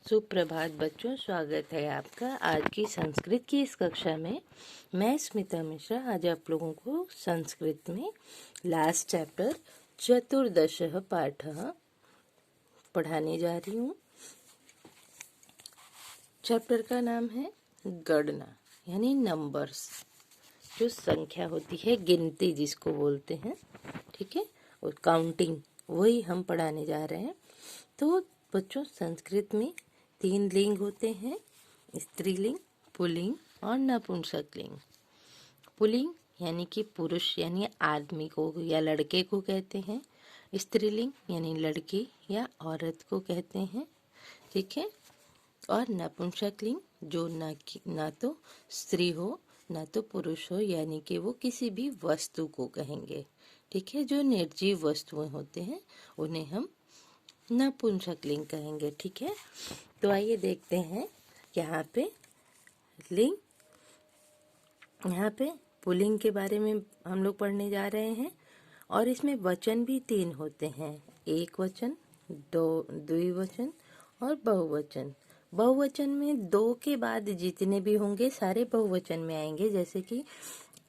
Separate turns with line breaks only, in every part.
सुप्रभात बच्चों, स्वागत है आपका आज की संस्कृत की इस कक्षा में। मैं स्मिता मिश्रा आज आप लोगों को संस्कृत में लास्ट चैप्टर चतुर्दशः पाठः पढ़ाने जा रही हूँ। चैप्टर का नाम है गणना यानी नंबर्स, जो संख्या होती है, गिनती जिसको बोलते हैं, ठीक है, और काउंटिंग, वही हम पढ़ाने जा रहे हैं। तो बच्चों, संस्कृत में 3 लिंग होते हैं, स्त्रीलिंग, पुल्लिंग और नपुंसकलिंग। पुल्लिंग यानी कि पुरुष यानी आदमी को या लड़के को कहते हैं। स्त्रीलिंग यानी लड़की या औरत को कहते हैं, ठीक है। और नपुंसकलिंग जो ना तो स्त्री हो ना तो पुरुष हो, यानी कि वो किसी भी वस्तु को कहेंगे, ठीक है। जो निर्जीव वस्तुएं होते हैं उन्हें हम नपुंसकलिंग कहेंगे, ठीक है। तो आइए देखते हैं यहाँ पे लिंग, यहाँ पे पुल्लिंग के बारे में हम लोग पढ़ने जा रहे हैं। और इसमें वचन भी 3 होते हैं, एक वचन, द्विवचन और बहुवचन। बहुवचन में 2 के बाद जितने भी होंगे सारे बहुवचन में आएंगे। जैसे कि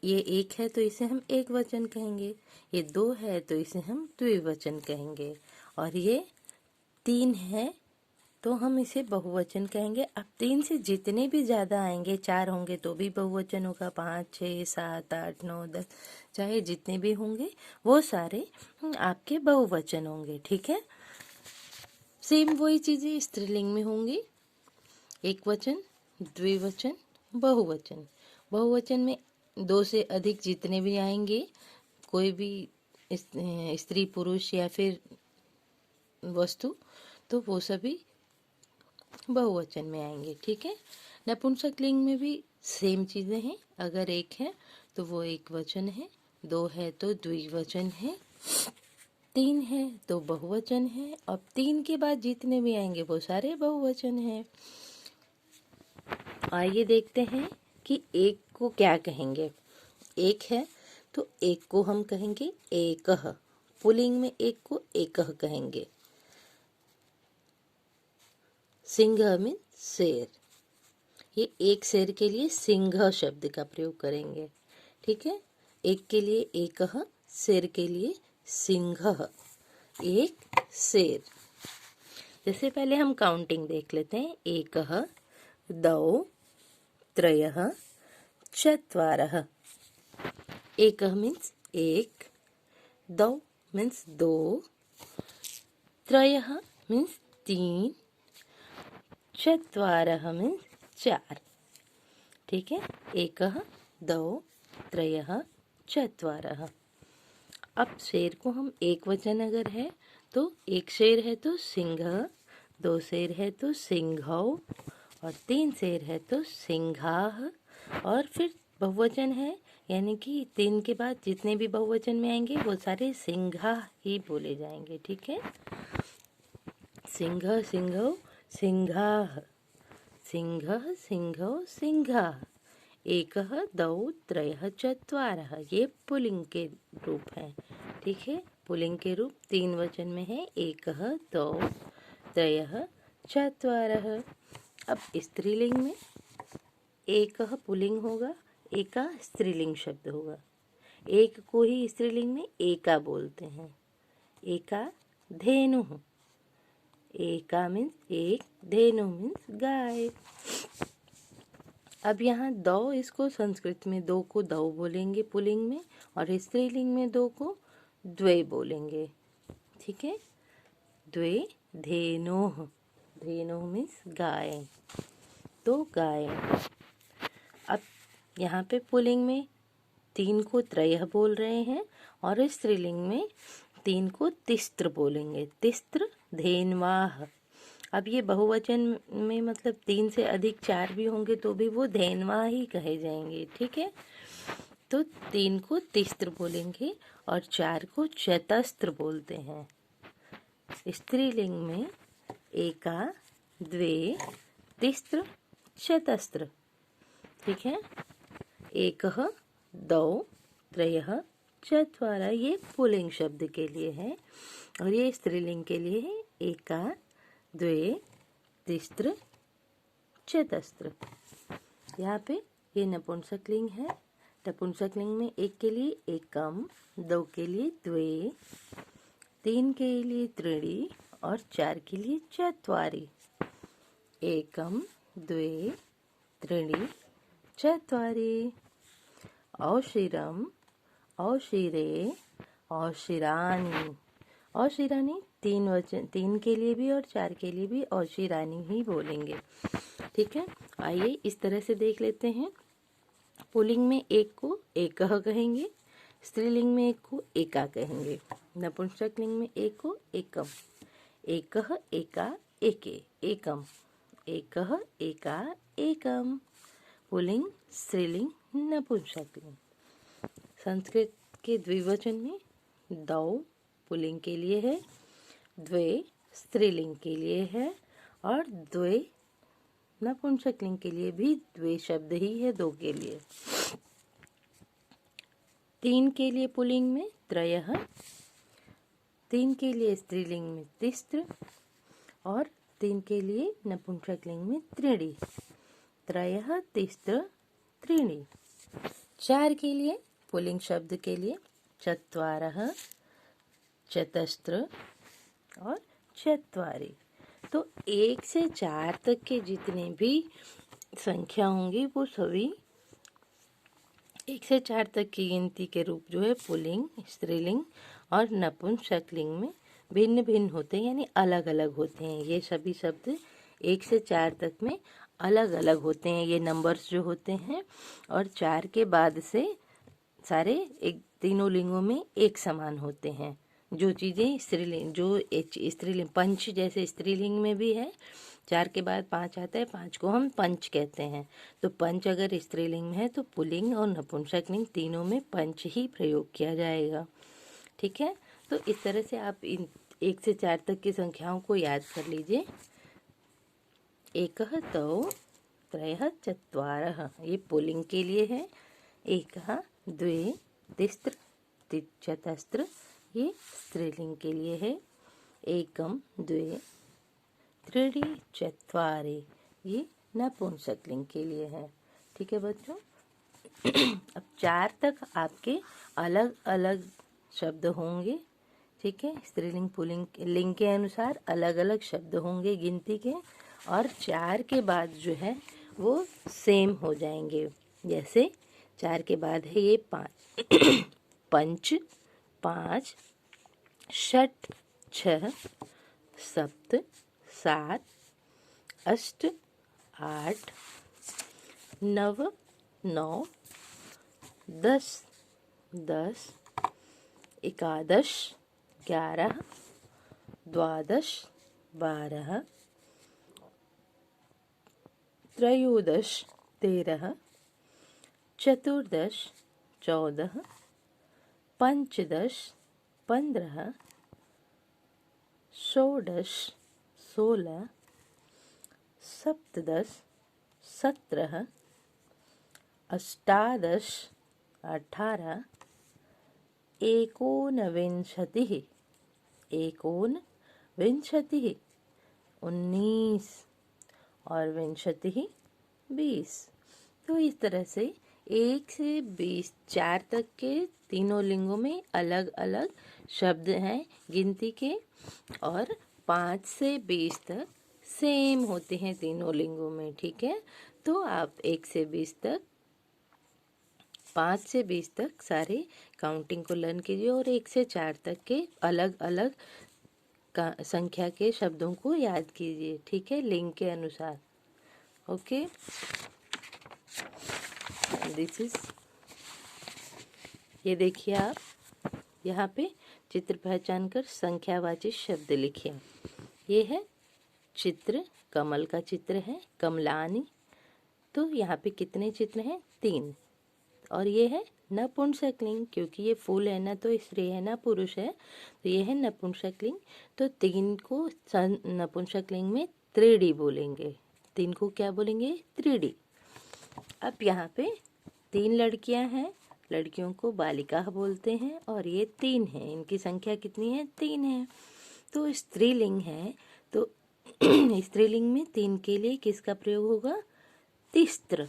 ये 1 है तो इसे हम एक वचन कहेंगे, ये 2 है तो इसे हम द्विवचन कहेंगे, और ये 3 है तो हम इसे बहुवचन कहेंगे। अब 3 से जितने भी ज्यादा आएंगे, 4 होंगे तो भी बहुवचन होगा, 5, 6, 7, 8, 9, 10, चाहे जितने भी होंगे वो सारे आपके बहुवचन होंगे, ठीक है। सेम वही चीजें स्त्रीलिंग में होंगी, एक वचन, द्विवचन, बहुवचन। बहुवचन में 2 से अधिक जितने भी आएंगे, कोई भी स्त्री, पुरुष या फिर वस्तु, तो वो सभी बहुवचन में आएंगे, ठीक है। नपुंसकलिंग में भी सेम चीजें हैं। अगर 1 है तो वो एक वचन है, 2 है तो द्विवचन है, 3 है तो बहुवचन है, और 3 के बाद जितने भी आएंगे वो सारे बहुवचन हैं। आइए देखते हैं कि 1 को क्या कहेंगे। 1 है तो 1 को हम कहेंगे एकः। पुल्लिंग में 1 को एकः कहेंगे। सिंह मीन शेर, ये एक शेर के लिए सिंह शब्द का प्रयोग करेंगे, ठीक है। 1 के लिए एकः, शेर के लिए सिंह, एक शेर। जैसे पहले हम काउंटिंग देख लेते हैं। एकः, द्वौ, त्रयः, चत्वारः। एकः मीन्स 1, द्वौ मीन्स 2, त्रयः मीन्स 3, चत्वारः मीन्स 4, ठीक है। एकः, द्वौ, त्रयः, चत्वारः। अब शेर को हम एक वचन अगर है तो 1 शेर है तो सिंह, 2 शेर है तो सिंहौ, और 3 शेर है तो सिंहाः। और फिर बहुवचन है, यानी कि 3 के बाद जितने भी बहुवचन में आएंगे वो सारे सिंहा ही बोले जाएंगे, ठीक है। सिंह, सिंहौ, सिंहाः, सिंहः, सिंहौ, सिंहाः। एकः, द्वौ, त्रयः, चत्वारः, ये पुल्लिंग के रूप हैं, ठीक है। पुल्लिंग के रूप 3 वचन में है, एकः, द्वौ, त्रयः, चत्वारः। अब स्त्रीलिंग में एकः पुल्लिंग होगा, एका स्त्रीलिंग शब्द होगा। 1 को ही स्त्रीलिंग में एका बोलते हैं। एका धेनुः, एका मीन्स 1, धेनु मीन्स गाय। अब यहाँ 2 इसको संस्कृत में 2 को दौ बोलेंगे पुल्लिंग में, और स्त्रीलिंग में 2 को द्वे बोलेंगे, ठीक है। द्वे, धेनुः, धेनुः मीन्स गाय, तो गाय। अब यहाँ पे पुल्लिंग में 3 को त्रयः बोल रहे हैं, और स्त्रीलिंग में 3 को तिस्त्र बोलेंगे, तिस्त्र, धेन्वाः। अब ये बहुवचन में मतलब 3 से अधिक 4 भी होंगे तो भी वो धेन्वा ही कहे जाएंगे, ठीक है। तो 3 को तिस्त्र बोलेंगे और 4 को चतस्त्र बोलते हैं। स्त्रीलिंग में एका, द्वे, तिस्त्र, चतस्त्र, ठीक है। एकः, द्वौ, त्रयः, चत्वारः, ये पुल्लिंग शब्द के लिए है, और ये स्त्रीलिंग के लिए है एका, द्वे, तिस्त्र चतस्त्र। यहाँ पे ये नपुंसकलिंग है। नपुंसकलिंग में एक के लिए एकम, दो के लिए द्वे, तीन के लिए त्रीणि और चार के लिए चत्वारि। एकम द्वे त्रीणि चत्वारि। औशिरम औशिरे औशिरानि। औशिरानि तीन वचन, तीन के लिए भी और चार के लिए भी औशिरानि ही बोलेंगे। ठीक है, आइए इस तरह से देख लेते हैं। पुल्लिंग में एक को एकह कहेंगे, स्त्रीलिंग में एक को एका कहेंगे, नपुंसकलिंग में एक को एकम। एकह एका एके एकम, एकह एका एकम। पुल्लिंग स्त्रीलिंग नपुंसकलिंग। संस्कृत के द्विवचन में दौ पुल्लिंग के लिए है, द्वे स्त्रीलिंग के लिए है और द्वे नपुंसकलिंग के लिए भी द्वे शब्द ही है, दो के लिए। तीन के लिए पुल्लिंग में त्रयः, तीन के लिए स्त्रीलिंग में तिस्त्र और तीन के लिए नपुंसकलिंग में त्रीणि। त्रयः तिस्त्र त्रीणि। चार के लिए पुल्लिंग शब्द के लिए चत्वारः, चतस्त्र और चत्वारि। तो एक से चार तक के जितने भी संख्या होंगी वो सभी एक से चार तक की गिनती के रूप जो है पुल्लिंग, स्त्रीलिंग और नपुंसकलिंग में भिन्न भिन्न होते हैं, यानी अलग अलग होते हैं। ये सभी शब्द एक से चार तक में अलग अलग होते हैं, ये नंबर्स जो होते हैं। और चार के बाद से सारे एक तीनों लिंगों में एक समान होते हैं। जो चीज़ें स्त्रीलिंग, जो स्त्रीलिंग पंच जैसे स्त्रीलिंग में भी है, चार के बाद पांच आता है, पांच को हम पंच कहते हैं। तो पंच अगर स्त्रीलिंग में है तो पुल्लिंग और नपुंसकलिंग तीनों में पंच ही प्रयोग किया जाएगा। ठीक है, तो इस तरह से आप इन एक से चार तक की संख्याओं को याद कर लीजिए। एकः तौ त्रयः चत्वारः, ये पुल्लिंग के लिए है। एकः द्वे तिस्त्र चतस्त्र, ये स्त्रीलिंग के लिए है। एकम द्वे त्रीणि चत्वारि, ये नपुंसकलिंग के लिए है। ठीक है बच्चों, अब चार तक आपके अलग अलग शब्द होंगे। ठीक है, स्त्रीलिंग पुल्लिंग लिंग के अनुसार अलग अलग शब्द होंगे गिनती के, और चार के बाद जो है वो सेम हो जाएंगे। जैसे चार के बाद है ये पाँच पंच, पाँच, षट, छः, सप्त, सात, अष्ट, आठ, नव, नौ, दस, दस, एकादश, 11, द्वादश, 12, त्रयोदश, 13, चतुर्दश, 14, पंचदश, 15, षोडश, 16, सप्तदश, 17, अष्टादश, 18, एकोनविंशतिः, एकोनविंशतिः, 19 और विंशतिः 20। तो इस तरह से 1 से 20 चार तक के तीनों लिंगों में अलग अलग शब्द हैं गिनती के, और 5 से 20 तक सेम होते हैं तीनों लिंगों में। ठीक है, तो आप 1 से 20 तक, 5 से 20 तक सारे काउंटिंग को लर्न कीजिए और 1 से 4 तक के अलग अलग संख्या के शब्दों को याद कीजिए। ठीक है, लिंग के अनुसार। ओके, दिस इज, ये देखिए आप यहाँ पे चित्र पहचान कर संख्यावाची शब्द लिखिए। ये है चित्र, कमल का चित्र है, कमलानी। तो यहाँ पे कितने चित्र हैं? 3। और ये है नपुंसकलिंग, क्योंकि ये फूल है ना तो स्त्री है ना पुरुष है, तो ये है नपुंसकलिंग। तो 3 को नपुंसकलिंग में त्रीणि बोलेंगे। 3 को क्या बोलेंगे? त्रीणि। अब यहाँ पे 3 लड़कियां हैं, लड़कियों को बालिका बोलते हैं, और ये 3 हैं, इनकी संख्या कितनी है? 3 है। तो स्त्रीलिंग है, तो स्त्रीलिंग में 3 के लिए किसका प्रयोग होगा? तिस्त्र।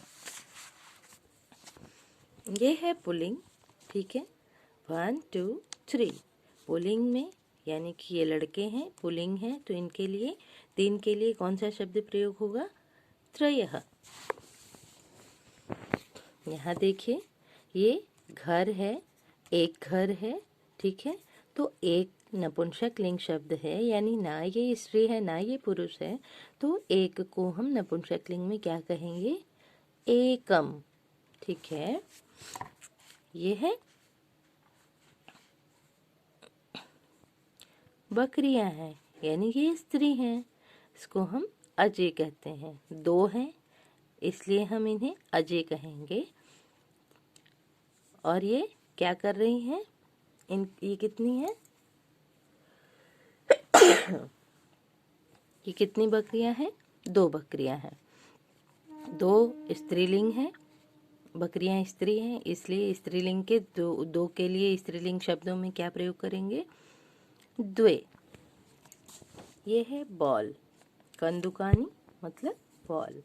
ये है पुल्लिंग, ठीक है। 1 2 3 पुल्लिंग में, यानी कि ये लड़के हैं, पुल्लिंग है, तो इनके लिए 3 के लिए कौन सा शब्द प्रयोग होगा? त्रयः। यहाँ देखिए, ये घर है, एक घर है, ठीक है। तो एक नपुंसक लिंग शब्द है, यानी ना ये स्त्री है ना ये पुरुष है, तो एक को हम नपुंसक लिंग में क्या कहेंगे? एकम, ठीक है। ये है बकरियां हैं, यानी ये स्त्री हैं, इसको हम अजय कहते हैं। 2 हैं, इसलिए हम इन्हें अजय कहेंगे। और ये क्या कर रही हैं? ये कितनी है? ये कितनी बकरियां हैं? 2 बकरियां हैं। 2 स्त्रीलिंग हैं, बकरियां स्त्री हैं, इसलिए स्त्रीलिंग के 2 के लिए स्त्रीलिंग शब्दों में क्या प्रयोग करेंगे? द्वे। ये है बॉल, कंदुकानी मतलब बॉल।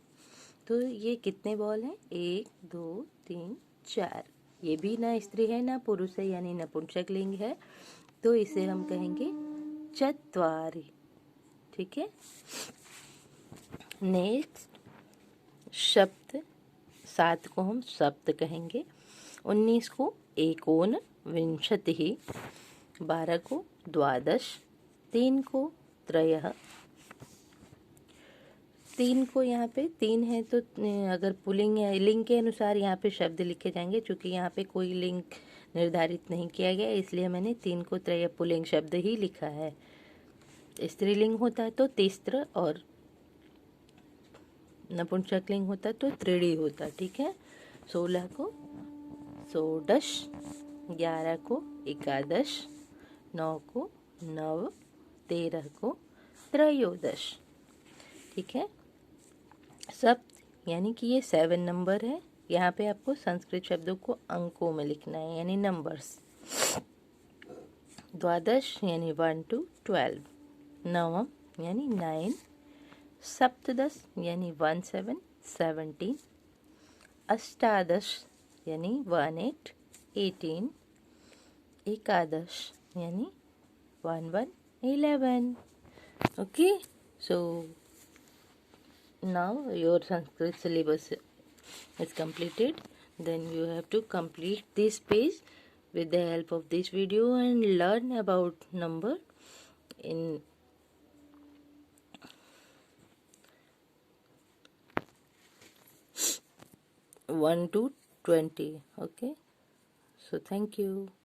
तो ये कितने बॉल हैं? 1 2 3 4। ये भी ना स्त्री है ना पुरुष है, यानी नपुंसक लिंग है, तो इसे हम कहेंगे चत्वारि, ठीक है। नेक्स्ट शब्द, 7 को हम सप्त कहेंगे, 19 को एकोन विंशतिः, 12 को द्वादश, 3 को त्रयः। 3 को यहाँ पे 3 है तो अगर पुल्लिंग है, लिंग के अनुसार यहाँ पे शब्द लिखे जाएंगे, क्योंकि यहाँ पे कोई लिंग निर्धारित नहीं किया गया, इसलिए मैंने 3 को त्रय पुल्लिंग शब्द ही लिखा है। स्त्रीलिंग होता है तो तिस्त्र, और नपुंसक लिंग होता है तो त्रिड़ी होता है, ठीक है। 16 को षोडश, 11 को एकादश, 9 को नव, 13 को त्रयोदश, ठीक है। सप्त यानी कि ये 7 नंबर है। यहाँ पे आपको संस्कृत शब्दों को अंकों में लिखना है, यानी नंबर्स। द्वादश यानी 1 to 12, नवम यानी 9, सप्तदश यानी 17 17, अष्टादश यानी 18 18, एकादश यानी 11 11। Okay, so now your Sanskrit syllabus is completed. Then you have to complete this page with the help of this video and learn about number in 1 to 20. Okay, so thank you.